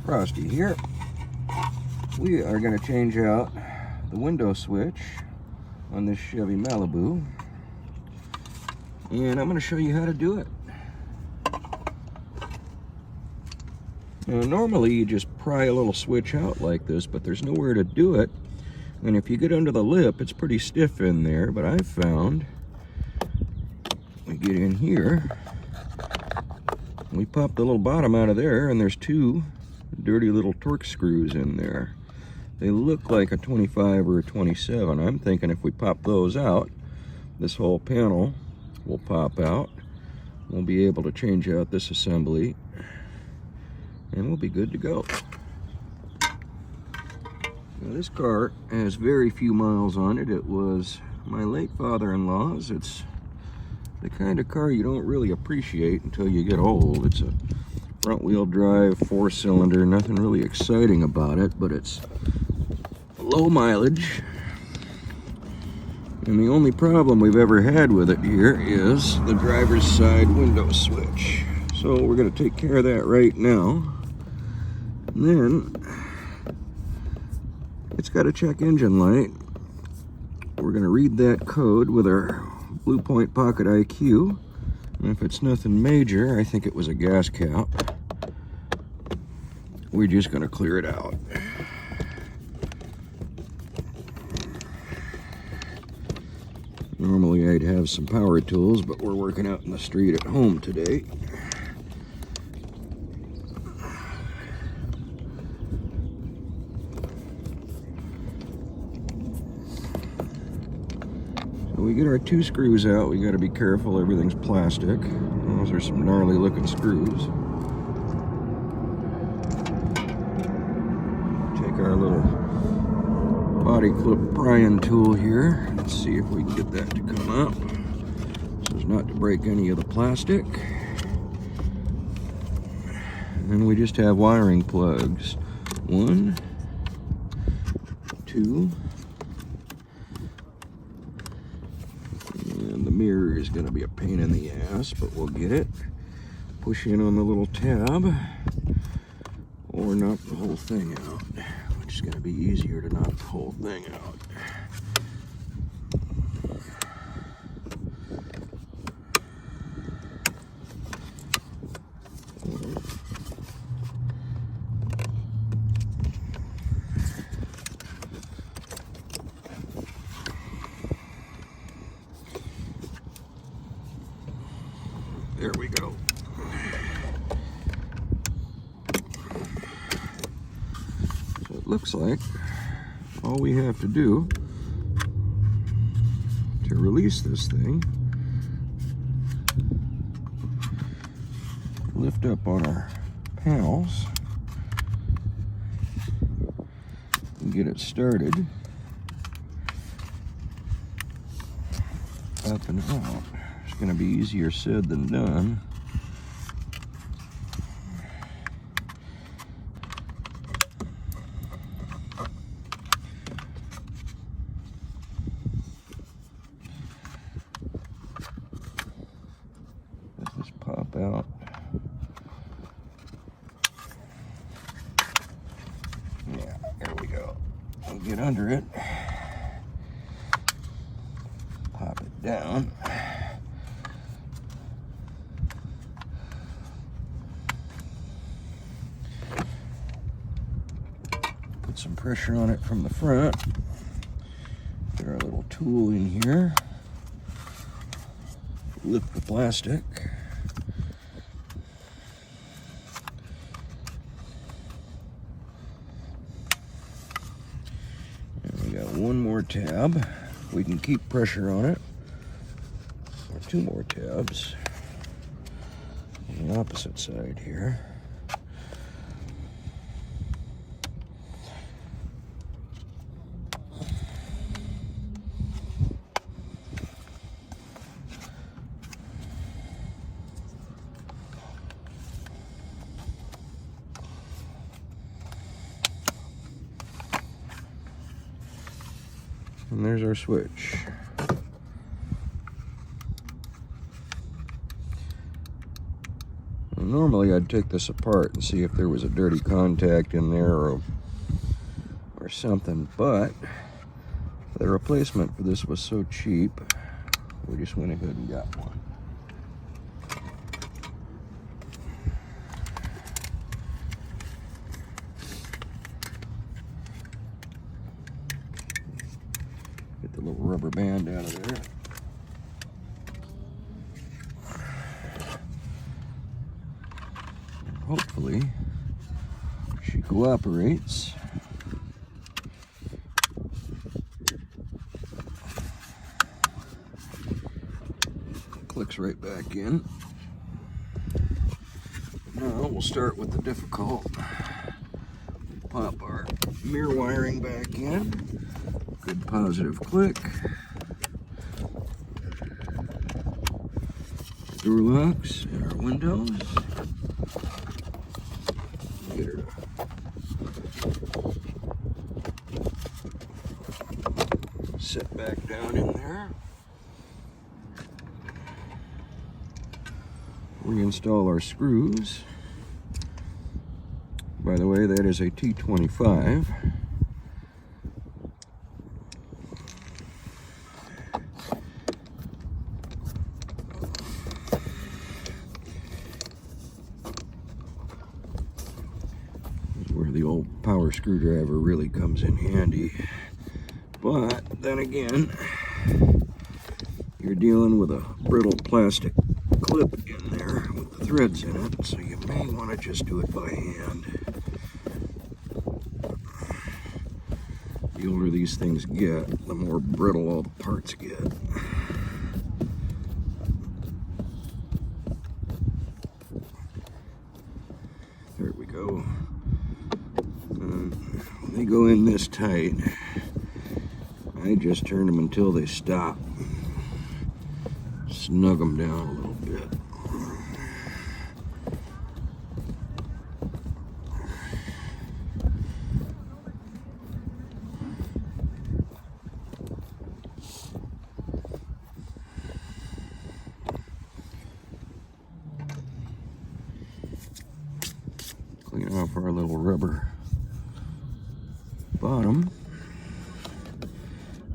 Frosty here. We are going to change out the window switch on this Chevy Malibu, and I'm going to show you how to do it. Now, normally you just pry a little switch out like this, but there's nowhere to do it, and if you get under the lip, it's pretty stiff in there. But I've found we get in here, we pop the little bottom out of there, and there's two dirty little Torx screws in there. They look like a 25 or a 27. I'm thinking if we pop those out, this whole panel will pop out. We'll be able to change out this assembly, and we'll be good to go. Now, this car has very few miles on it. It was my late father-in-law's. It's the kind of car you don't really appreciate until you get old. It's a front-wheel drive, 4-cylinder, nothing really exciting about it, but it's low mileage. And the only problem we've ever had with it here is the driver's side window switch. So we're going to take care of that right now. And then it's got a check engine light. We're going to read that code with our Blue Point Pocket IQ. And if it's nothing major, I think it was a gas cap, we're just going to clear it out. Normally I'd have some power tools, but we're working out in the street at home today. We get our two screws out. We got to be careful, everything's plastic. Those are some gnarly looking screws. Take our little body clip prying tool here. Let's see if we can get that to come up so as not to break any of the plastic. And then we just have wiring plugs. 1, 2. And the mirror is going to be a pain in the ass, but we'll get it. Push in on the little tab, or knock the whole thing out, which is going to be easier to knock the whole thing out. There we go. So it looks like all we have to do to release this thing, lift up on our panels and get it started up and out. It's going to be easier said than done. Let this pop out. Yeah, there we go. We'll get under it. Pop it down. Put some pressure on it from the front. Get our little tool in here. Lift the plastic. And we got one more tab. We can keep pressure on it. Or two more tabs on the opposite side here. And there's our switch. And normally I'd take this apart and see if there was a dirty contact in there or something, but the replacement for this was so cheap, we just went ahead and got one. Get the little rubber band out of there. And hopefully she cooperates. Clicks right back in. Now we'll start with the difficult. Pop our mirror wiring back in. Good positive click. Door locks and our windows. Get her to sit back down in there. Reinstall our screws. By the way, that is a T25. This is where the old power screwdriver really comes in handy. But then again, you're dealing with a brittle plastic clip in there with the threads in it, so you may want to just do it by hand. The older these things get, the more brittle all the parts get. There we go. When they go in this tight, I just turn them until they stop. Snug them down a little bit. Clean off our little rubber bottom.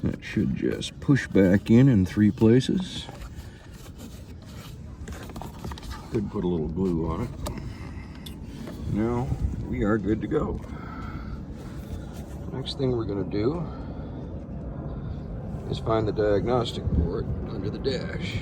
That should just push back in 3 places. Could put a little glue on it. Now we are good to go. Next thing we're going to do is find the diagnostic port under the dash.